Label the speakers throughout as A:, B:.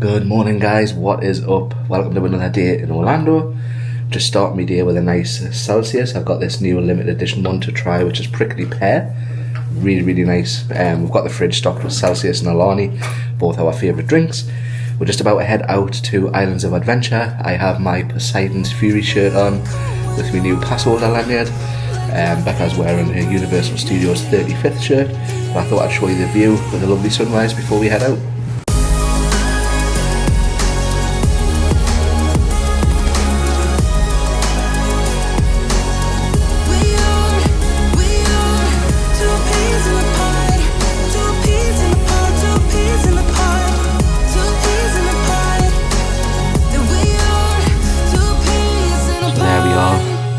A: Good morning guys, what is up? Welcome to another day in Orlando. Just starting my day with a nice Celsius. I've got this new limited edition one to try, which is prickly pear. Really nice. We've got the fridge stocked with Celsius and Alani, both our favourite drinks. We're just about to head out to Islands of Adventure. I have my Poseidon's Fury shirt on with my new pass holder lanyard. Becca's wearing a Universal Studios 35th shirt, but I thought I'd show you the view with a lovely sunrise before we head out.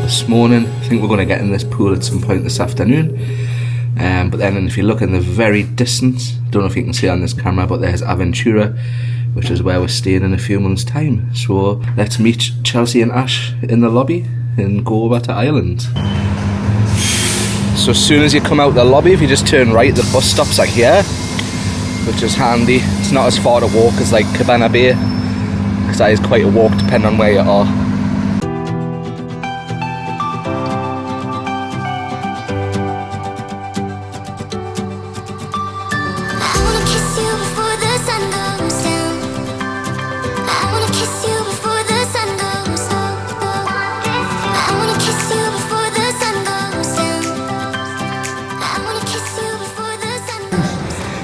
A: This morning, I think we're going to get in this pool at some point this afternoon, but then if you look in the very distance, don't know if you can see on this camera, but there's Aventura, which is where we're staying in a few months time. So let's meet Chelsea and Ash in the lobby and go over to Ireland. So as soon as you come out the lobby, if you just turn right, the bus stops are here, which is handy. It's not as far to walk as like Cabana Bay, because that is quite a walk depending on where you are.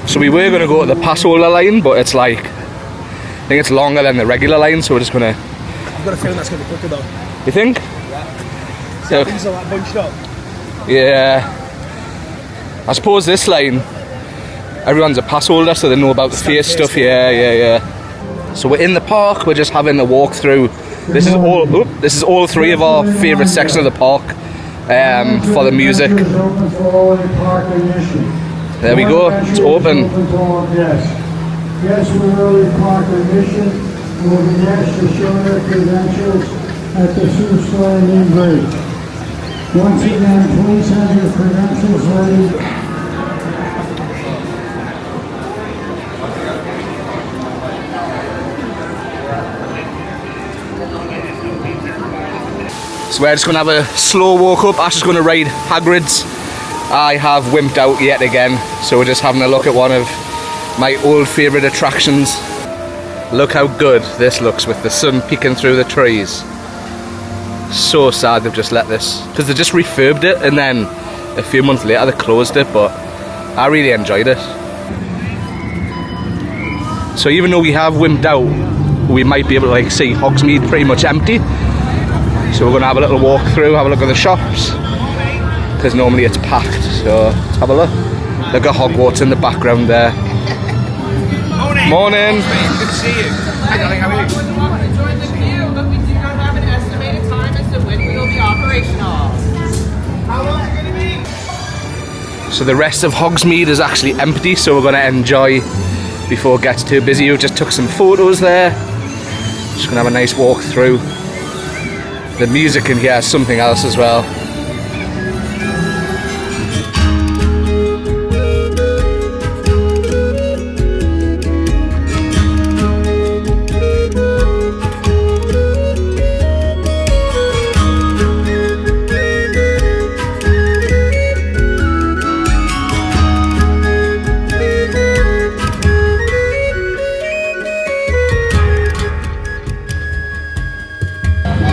A: So we were going to go to the pass holder line, but it's like, I think it's longer than the regular line, so we're just going to...
B: I've got a feeling that's going to be quicker though.
A: You think?
B: Yeah. So things are like bunched up.
A: Yeah. I suppose this line, everyone's a pass holder, so they know about the face stuff. Yeah. So we're in the park, we're just having a walk through. This is all three of our favourite sections of the park for the music. There we go, it's open.
C: Yes, we're early park admission. We'll be asked to show their credentials at the Sioux Landing Bridge. Once again, please have your credentials ready.
A: So we're just going to have a slow walk up. Ash is going to ride Hagrid's. I have wimped out yet again, so we're just having a look at one of my old favourite attractions. Look how good this looks with the sun peeking through the trees. So sad they've just let this, because they just refurbed it and then a few months later they closed it, but I really enjoyed it. So even though we have wimped out, we might be able to see Hogsmeade pretty much empty. So we're going to have a little walk through, have a look at the shops, because normally it's packed, so let's have a look. Look at Hogwarts in the background there. Morning!
B: Good to see you. Hi darling, how are you?
D: We want to join the queue, but we do not have an estimated time as to when we will be operational. How long is it going to be?
A: So the rest of Hogsmeade is actually empty, so we're going to enjoy before it gets too busy. We just took some photos there. Just going to have a nice walk through. The music in here is something else as well.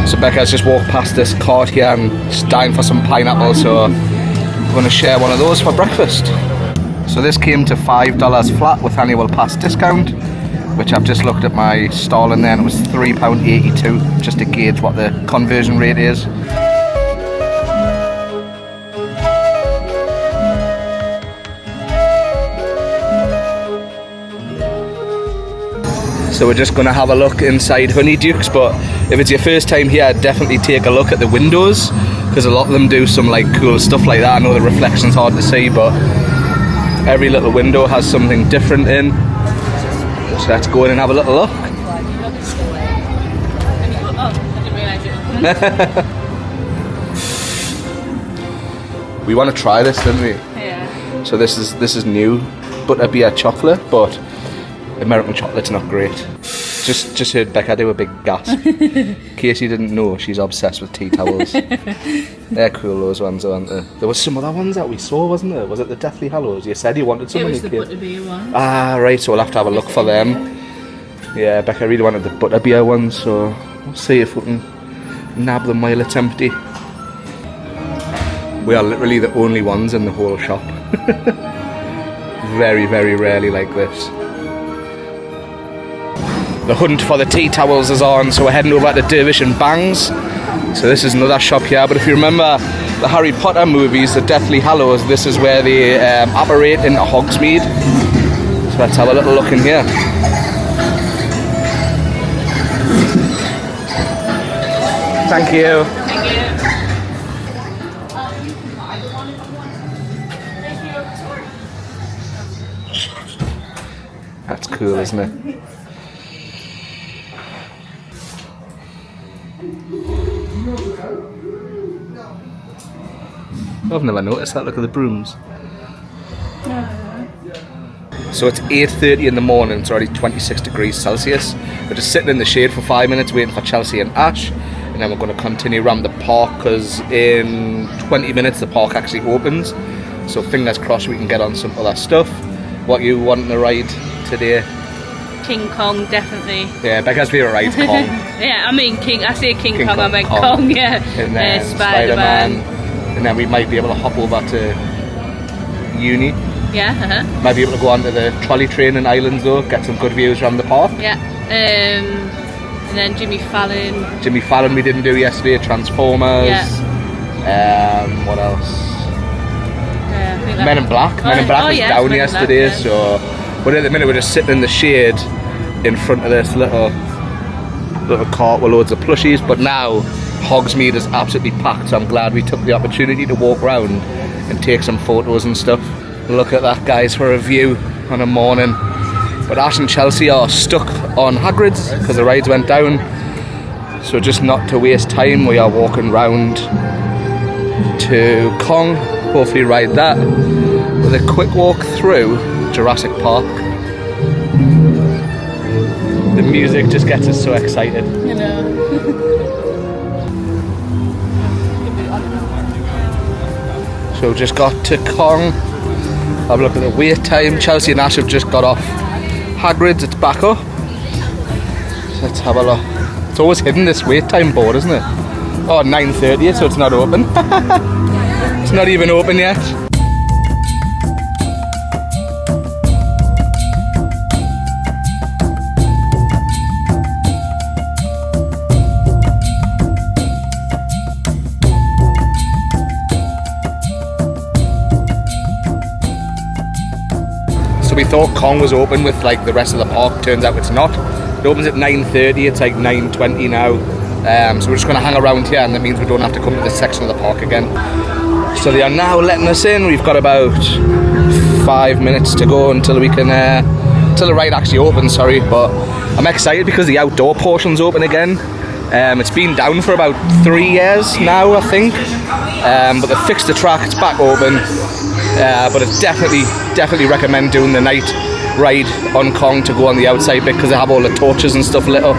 A: So Becca's just walked past this cart here and she's dying for some pineapple, so we're going to share one of those for breakfast. So this came to $5 flat with annual pass discount, which I've just looked at my stall in there and it was £3.82, just to gauge what the conversion rate is. So we're just going to have a look inside Honeydukes, but if it's your first time here, definitely take a look at the windows, because a lot of them do some cool stuff like that. I know the reflection's hard to see, but every little window has something different in. So let's go in and have a little look. We want to try this, didn't we?
D: Yeah.
A: So this is new butterbeer chocolate, but American chocolate's not great. Just heard Becca do a big gasp. In case you didn't know, she's obsessed with tea towels. They're cool, those ones, aren't they? There was some other ones that we saw, wasn't there? Was it the Deathly Hallows? You said you wanted some.
E: It was the butterbeer one.
A: Ah, right, so we'll have to have a look for them. Yeah, Becca really wanted the butterbeer ones, so we'll see if we can nab them while it's empty. We are literally the only ones in the whole shop. Very, very rarely like this. The hunt for the tea towels is on, so we're heading over to Dervish and Bangs. So this is another shop here, but if you remember the Harry Potter movies, the Deathly Hallows, this is where they operate in Hogsmeade. So let's have a little look in here. Thank you. That's cool, isn't it? I've never noticed that. Look at the brooms. So it's 8:30 in the morning. It's already 26 degrees Celsius. We're just sitting in the shade for 5 minutes waiting for Chelsea and Ash, and then we're going to continue around the park because in 20 minutes the park actually opens. So fingers crossed we can get on some other stuff. What you wanting to ride today?
E: King Kong, definitely.
A: Yeah, Becca's favourite ride's Kong.
E: Yeah, I mean King. I say King Kong,
A: Kong,
E: I meant
A: Kong.
E: Kong. Yeah.
A: And then
E: Spider-Man.
A: And then we might be able to hop over to Uni.
E: Yeah.
A: Might be able to go onto the trolley train in Islands though, get some good views around the park.
E: Yeah. And then Jimmy Fallon.
A: Jimmy Fallon we didn't do yesterday, Transformers.
E: Yeah.
A: What else?
E: I think that
A: Men in Black. Men in Black was
E: yes,
A: down
E: Men in
A: yesterday,
E: Black,
A: so but at the minute we're just sitting in the shade in front of this little cart with loads of plushies, but now Hogsmeade is absolutely packed, so I'm glad we took the opportunity to walk around and take some photos and stuff. Look at that, guys, for a view on a morning. But Ash and Chelsea are stuck on Hagrid's because the rides went down, so just not to waste time, we are walking round to Kong, hopefully ride that with a quick walk through Jurassic Park. The music just gets us so excited.
E: You know.
A: So just got to Kong. Have a look at the wait time. Chelsea and Ash have just got off Hagrid's. It's back up. So let's have a look. It's always hidden, this wait time board, isn't it? Oh, 9:30, so it's not open. It's not even open yet. So we thought Kong was open with like the rest of the park. Turns out it's not. It opens at 9:30. It's like 9:20 now. So we're just going to hang around here, and that means we don't have to come to this section of the park again. So they are now letting us in. We've got about 5 minutes to go until we can, until the ride actually opens. Sorry, but I'm excited because the outdoor portion's open again. It's been down for about 3 years now, I think. But they fixed the track. It's back open. But I definitely recommend doing the night ride on Kong to go on the outside bit because they have all the torches and stuff lit up.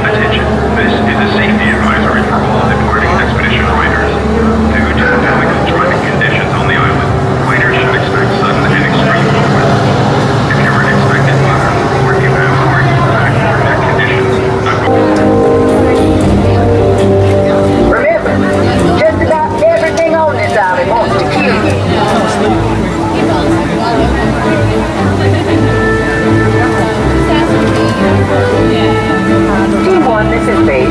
F: Attention, this is a safety advisory for all departing expedition Team 1, this is base.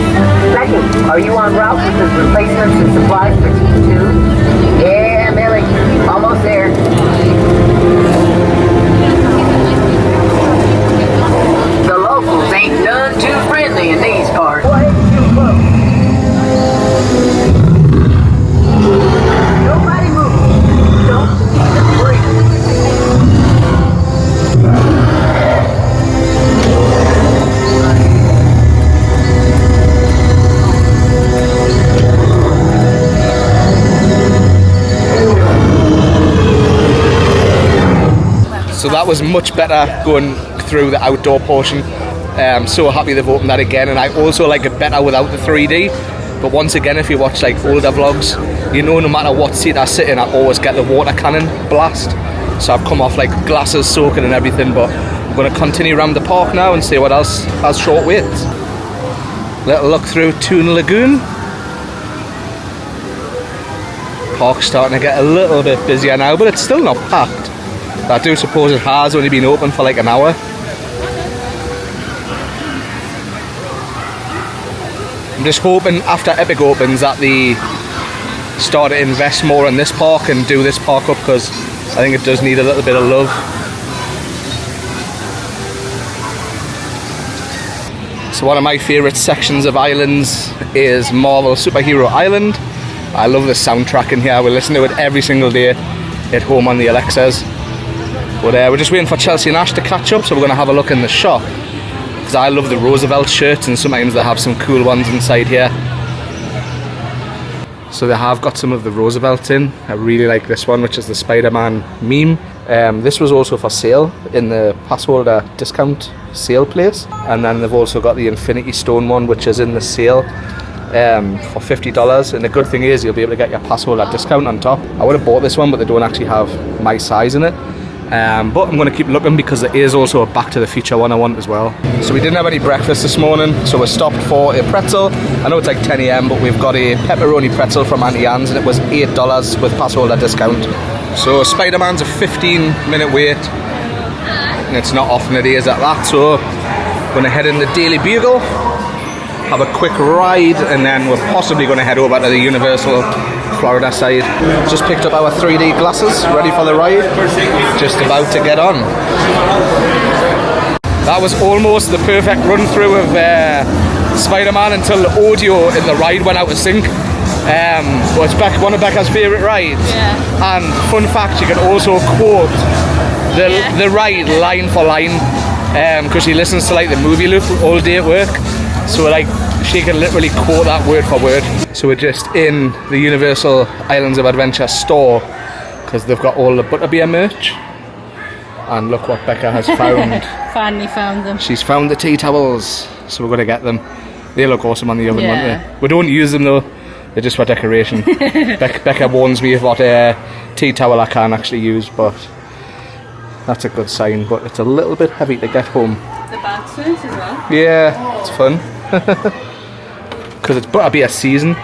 F: Becky, are you en route with the replacements and supplies for Team 2? Yeah, Millie. Almost there. The locals ain't none too friendly in these parts. Nobody move. Don't even breathe.
A: So that was much better going through the outdoor portion. I'm so happy they've opened that again, and I also like it better without the 3D. But once again, if you watch like older vlogs, you know no matter what seat I sit in, I always get the water cannon blast. So I've come off like glasses soaking and everything, but I'm going to continue around the park now and see what else has short waits. Little look through Toon Lagoon. Park's starting to get a little bit busier now, but it's still not packed. I do suppose it has only been open for like an hour. I'm just hoping after Epic opens that they start to invest more in this park and do this park up, because I think it does need a little bit of love. So one of my favourite sections of islands is Marvel Superhero Island. I love the soundtrack in here. We listen to it every single day at home on the Alexas. But we're just waiting for Chelsea and Ash to catch up, so we're going to have a look in the shop, because I love the Roosevelt shirts and sometimes they have some cool ones inside here. So they have got some of the Roosevelts in. I really like this one, which is the Spider-Man meme. This was also for sale in the pass holder discount sale place, and then they've also got the Infinity Stone one, which is in the sale for $50. And the good thing is you'll be able to get your pass holder discount on top. I would have bought this one, but they don't actually have my size in it. But I'm going to keep looking, because there is also a Back to the Future one I want as well. So we didn't have any breakfast this morning, so we stopped for a pretzel. I know it's like 10 AM, but we've got a pepperoni pretzel from Auntie Anne's, and it was $8 with pass holder discount. So Spider-Man's a 15-minute wait, and it's not often it is at that. So we're going to head in the Daily Bugle, have a quick ride, and then we're possibly going to head over to the Universal Florida side. Just picked up our 3D glasses, ready for the ride, just about to get on. That was almost the perfect run through of Spider-Man until the audio in the ride went out of sync. But it's one of Becca's favourite rides. Yeah. And fun fact, you can also quote the ride line for line, because she listens to like the movie loop all day at work. So like she can literally quote that word for word. So we're just in the Universal Islands of Adventure store, because they've got all the Butterbeer merch. And look what Becca has found.
E: Finally found them.
A: She's found the tea towels, so we're going to get them. They look awesome on the oven, won't they? We don't use them though, they're just for decoration. Becca warns me of what tea towel I can't actually use, but that's a good sign. But it's a little bit heavy to get home.
E: The bag suit as well.
A: Yeah, it's fun. Because it's Butterbeer season,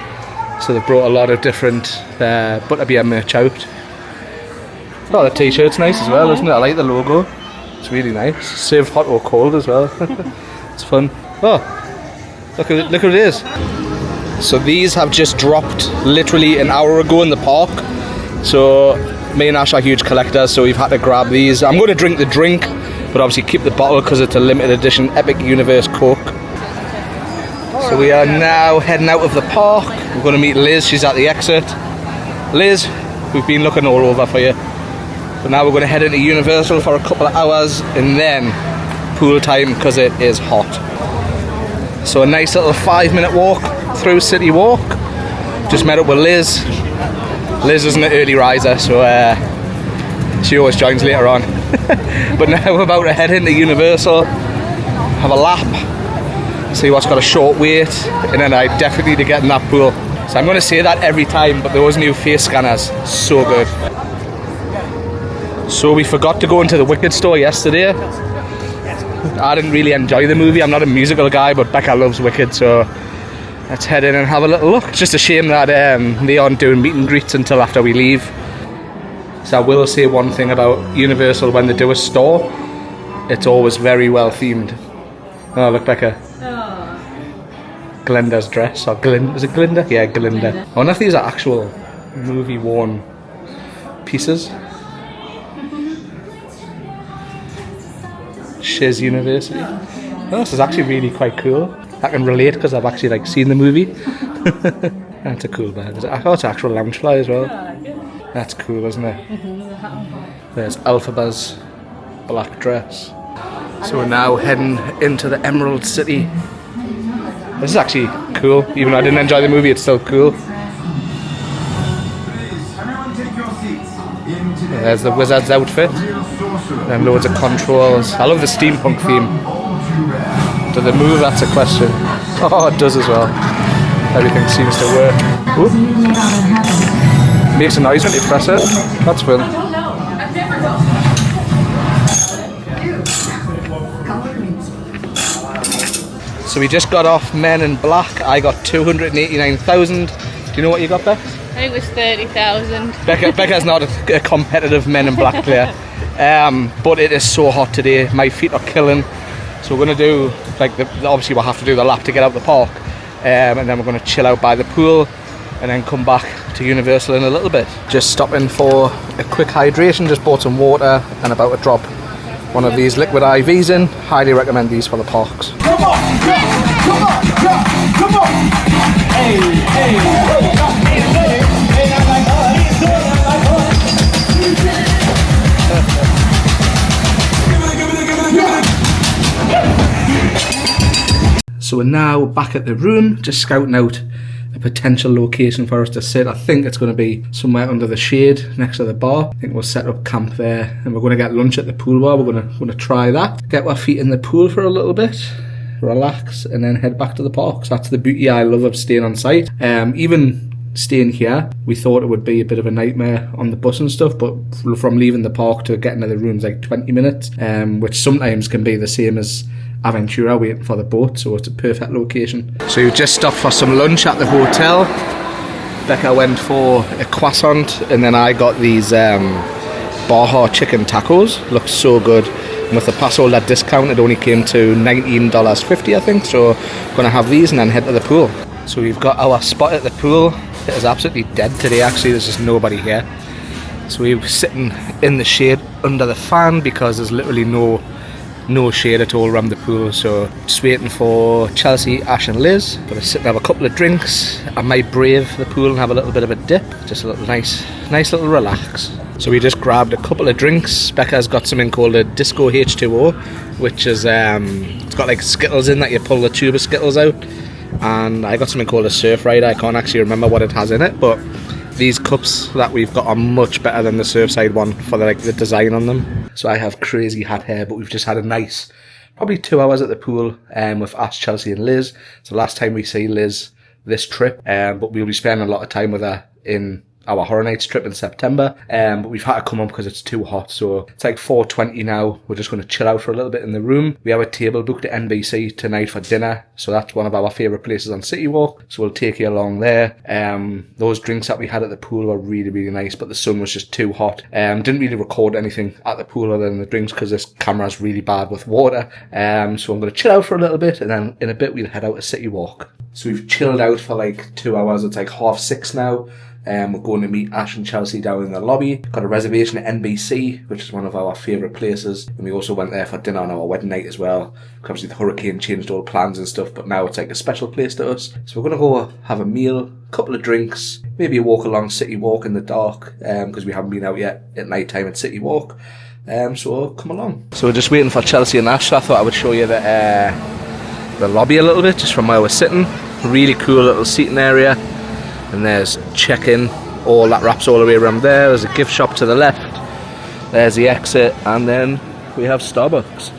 A: so they've brought a lot of different Butterbeer merch out. Oh, the t-shirt's nice as well, isn't it? I like the logo. It's really nice. Served hot or cold as well. It's fun. Oh, look at it is. So these have just dropped literally an hour ago in the park. So me and Ash are huge collectors, so we've had to grab these. I'm going to drink the drink, but obviously keep the bottle because it's a limited edition Epic Universe Coke. So we are now heading out of the park. We're going to meet Liz, she's at the exit. Liz, we've been looking all over for you. But now we're going to head into Universal for a couple of hours and then pool time because it is hot. So a nice little 5-minute walk through CityWalk. Just met up with Liz. Liz isn't an early riser, so she always joins later on. But now we're about to head into Universal, have a lap, see what's got a short wait, and then I definitely need to get in that pool. So I'm going to say that every time, but those new face scanners, so good. So we forgot to go into the Wicked store yesterday. I didn't really enjoy the movie. I'm not a musical guy, but Becca loves Wicked, so let's head in and have a little look. It's just a shame that they aren't doing meet and greets until after we leave. So I will say one thing about Universal: when they do a store, it's always very well themed. Oh, look, Becca. Glinda's dress, or is it Glinda? Yeah, Glinda. I wonder if these are actual movie worn pieces. Shiz University. Oh, this is actually really quite cool. I can relate because I've actually like seen the movie. That's a cool bag. I thought it's actual lounge fly as well. That's cool, isn't it? There's Alphaba's black dress. So we're now heading into the Emerald City. This is actually cool. Even though I didn't enjoy the movie, it's still cool. There's the wizard's outfit. And loads of controls. I love the steampunk theme. Do they move? That's a question. Oh, it does as well. Everything seems to work. Ooh. Makes a noise when you press it. That's fun. So we just got off Men in Black. I got 289,000. Do you know what you got, Beck?
E: I think it was 30,000.
A: Becca's not a competitive Men in Black player. But it is so hot today. My feet are killing. So we're going to do, like, obviously we'll have to do the lap to get out the park. And then we're going to chill out by the pool. And then come back to Universal in a little bit. Just stopping for a quick hydration. Just bought some water and about to drop one of these liquid IVs in. Highly recommend these for the parks.
B: Come on! Come on! Come on! Hey! Hey!
A: So we're now back at the room, just scouting out a potential location for us to sit. I think it's going to be somewhere under the shade next to the bar. I think we'll set up camp there, and we're going to get lunch at the pool bar. We're going to try that, get our feet in the pool for a little bit, relax, and then head back to the parks. That's the beauty I love of staying on site. Even staying here, we thought it would be a bit of a nightmare on the bus and stuff, but from leaving the park to getting to the room's like 20 minutes, which sometimes can be the same as Aventura waiting for the boat, so it's a perfect location. So we just stopped for some lunch at the hotel. Becca went for a croissant, and then I got these Baja chicken tacos. Looks so good. And with the pass holder discount, it only came to $19.50, I think. So I'm gonna have these and then head to the pool. So we've got our spot at the pool. It is absolutely dead today. Actually, there's just nobody here. So we were sitting in the shade under the fan because there's literally no shade at all around the pool. So just waiting for Chelsea, Ash and Liz. Gonna sit and have a couple of drinks. I might brave the pool and have a little bit of a dip. Just a little nice little relax. So we just grabbed a couple of drinks. Becca's got something called a Disco H2O, which is it's got like Skittles in that you pull the tube of Skittles out. And I got something called a Surf Rider. I can't actually remember what it has in it, but these cups that we've got are much better than the Surfside one for the design on them. So I have crazy hat hair, but we've just had a nice, probably 2 hours at the pool with Ash, Chelsea and Liz. It's the last time we see Liz this trip, but we'll be spending a lot of time with her in our Horror Nights trip in September, but we've had to come up because it's too hot. So it's like 4:20 now. We're just going to chill out for a little bit in the room. We have a table booked at NBC tonight for dinner, so that's one of our favourite places on CityWalk, so we'll take you along there. Those drinks that we had at the pool were really, really nice, but the sun was just too hot. Didn't really record anything at the pool other than the drinks because this camera's really bad with water. So I'm going to chill out for a little bit, and then in a bit we'll head out to CityWalk. So we've chilled out for like 2 hours. It's like 6:30 now. We're going to meet Ash and Chelsea down in the lobby. Got a reservation at NBC, which is one of our favourite places. And we also went there for dinner on our wedding night as well. Obviously the hurricane changed all plans and stuff, but now it's like a special place to us. So we're going to go have a meal, a couple of drinks, maybe a walk along CityWalk in the dark, because we haven't been out yet at night time at CityWalk. So come along. So we're just waiting for Chelsea and Ash. So I thought I would show you the lobby a little bit, just from where we're sitting. Really cool little seating area. And there's check-in, all that wraps all the way around there. There's a gift shop to the left. There's the exit, and then we have Starbucks.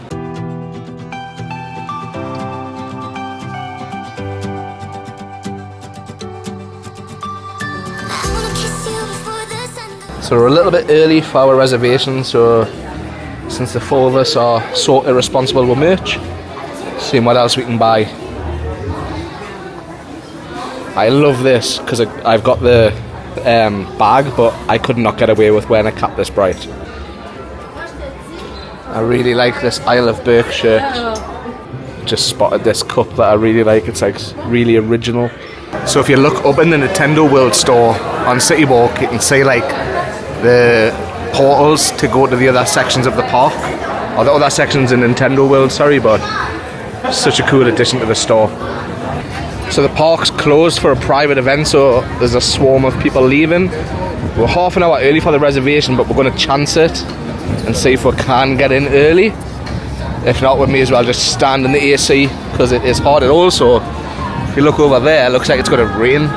A: So we're a little bit early for our reservation, so since the four of us are so irresponsible with merch, seeing what else we can buy. I love this because I've got the bag, but I could not get away with wearing a cap this bright. I really like this Isle of Burke shirt. Just spotted this cup that I really like. It's like really original. So if you look up in the Nintendo World store on CityWalk, you can see like the portals to go to the other sections of the park, or the other sections in Nintendo World, sorry, but such a cool addition to the store. So the park's closed for a private event, so there's a swarm of people leaving. We're half an hour early for the reservation, but we're going to chance it and see if we can get in early. If not, we may as well just stand in the AC, because it is hot. And also, if you look over there, it looks like it's going to rain.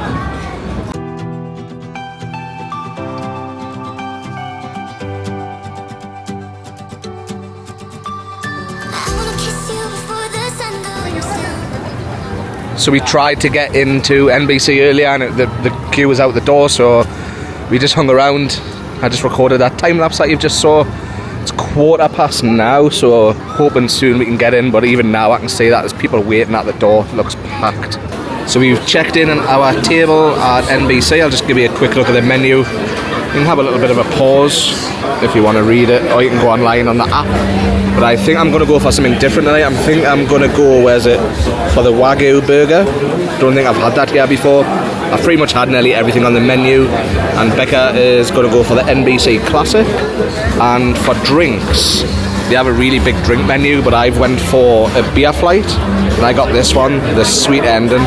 A: So we tried to get into NBC earlier, and the queue was out the door, so we just hung around. I just recorded that time lapse that you've just saw. It's 1:15 now, so hoping soon we can get in, but even now I can see that there's people waiting at the door. It looks packed. So we've checked in on our table at NBC. I'll just give you a quick look at the menu. You can have a little bit of a pause if you want to read it, or you can go online on the app. But I think I'm going to go for something different tonight. I think I'm going to go, where's it, for the Wagyu burger. Don't think I've had that here before. I've pretty much had nearly everything on the menu, and Becca is going to go for the NBC Classic. And for drinks, they have a really big drink menu, but I've went for a beer flight, and I got this one, the sweet ending.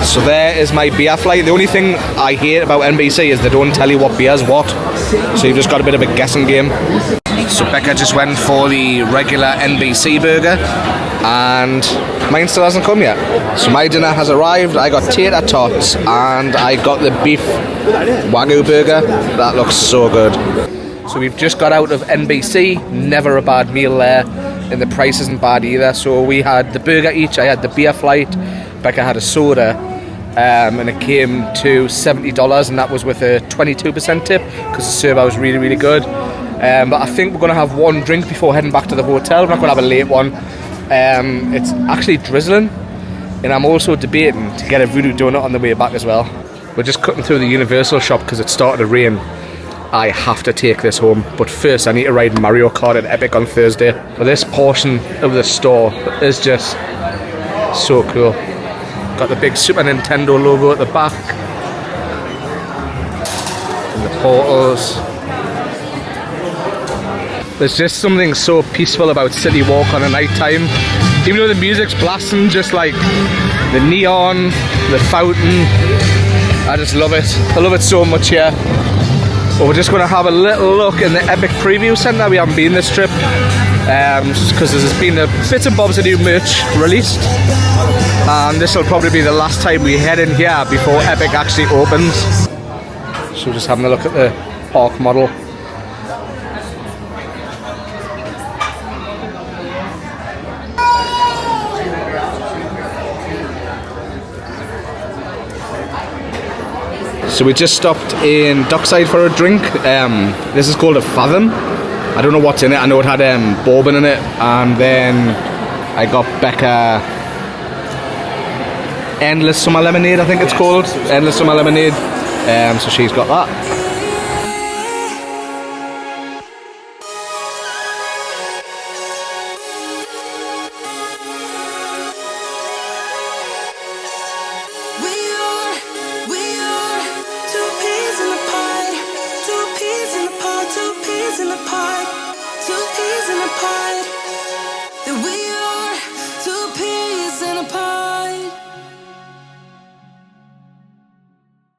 A: So there is my beer flight. The only thing I hate about NBC is they don't tell you what beer's what, so you've just got a bit of a guessing game. So Becca just went for the regular NBC burger, and mine still hasn't come yet. So my dinner has arrived. I got tater tots, and I got the beef Wagyu burger. That looks so good. So we've just got out of NBC, never a bad meal there, and the price isn't bad either. So we had the burger each, I had the beer flight, Becca had a soda, and it came to $70, and that was with a 22% tip, because the server was really, really good. But I think we're going to have one drink before heading back to the hotel. We're not going to have a late one. It's actually drizzling, and I'm also debating to get a voodoo donut on the way back as well. We're just cutting through the Universal shop because it started to rain. I have to take this home, but first I need to ride Mario Kart at Epic on Thursday. But this portion of the store is just so cool. Got the big Super Nintendo logo at the back, and the portals. There's just something so peaceful about CityWalk on a night time. Even though the music's blasting, just like the neon, the fountain, I just love it. I love it so much here. But we're just going to have a little look in the Epic Preview Centre. We haven't been this trip because there's been a bits and bobs of new merch released, and this will probably be the last time we head in here before Epic actually opens. So we're just having a look at the park model. So we just stopped in Dockside for a drink. This is called a Fathom. I don't know what's in it. I know it had bourbon in it, and then I got Becca Endless Summer Lemonade, I think it's called. Endless Summer Lemonade. So she's got that.